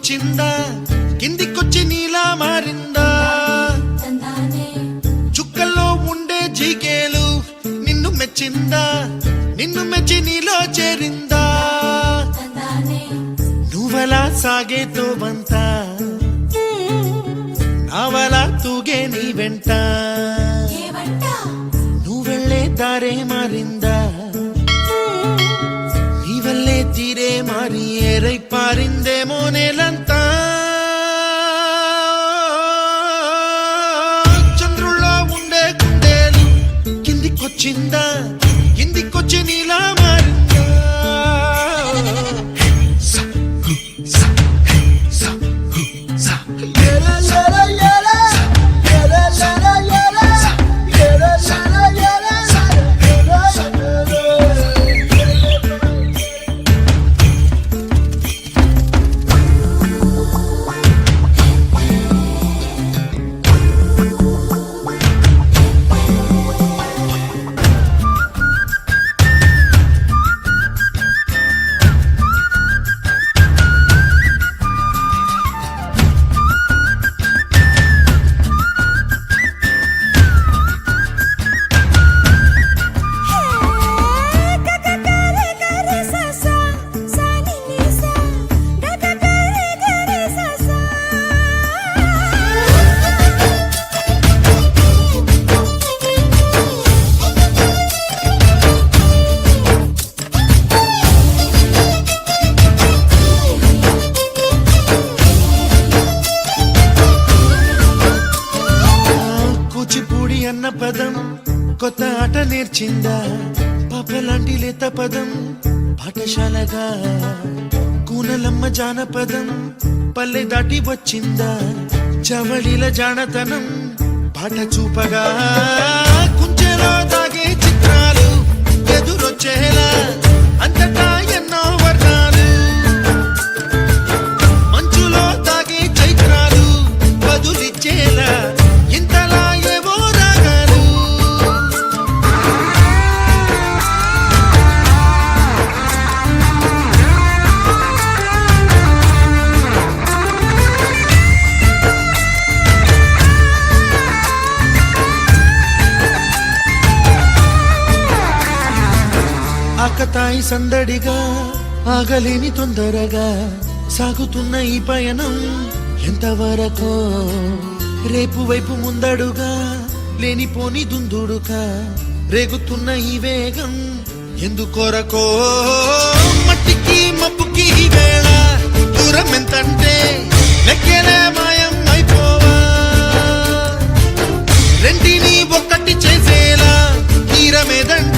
కిందికొచ్చిందా కిందికొచ్చి నీలా మారిందా చుక్కల్లో ఉండే జీకేలు నిన్ను మెచ్చిందా నిన్ను మెచ్చి నీలో చేరిందా నువ్వలా సాగేతో బంతా నావలా తూగే నీ వెంట నువ్వెళ్ళే దారే మారిందా నీ వల్లే తీరే మారి ఏరై పారిందేమో నేలంతా చంద్రుల్లో ఉండే గుండెలు కిందికొచ్చిందా కిందికొచ్చి నీలా మారిందా అన్న పదం కొత్త ఆట నేర్చిందా పాపలాంటి లేత పదం పాఠశాలగా కూనలమ్మ జానపదం పల్లె దాటి వచ్చిందా చవళిల జానతనం పాట చూపగా కుంచెలో దాగే చిత్రాలు ఎదురొచ్చేలా అంతటా ఎన్నో వర్ణాలు మంచులో దాగే చైత్రాలు బదులిచ్చేలా ఇంతలా ఆకతాయి సందడిగా ఆగలేని తొందరగా సాగుతున్న ఈ పయనం ఎంతవరకో రేపు వైపు ముందడుగా లేనిపోని దుందుడుగా రేగుతున్న ఈ వేగం ఎందుకొరకో మట్టికి మబ్బుకి వేళ దూరం ఎంతంటే లెక్కలే మాయం అయిపోవా రెంటిని ఒక్కటి చేసేలా తీరమేదంటే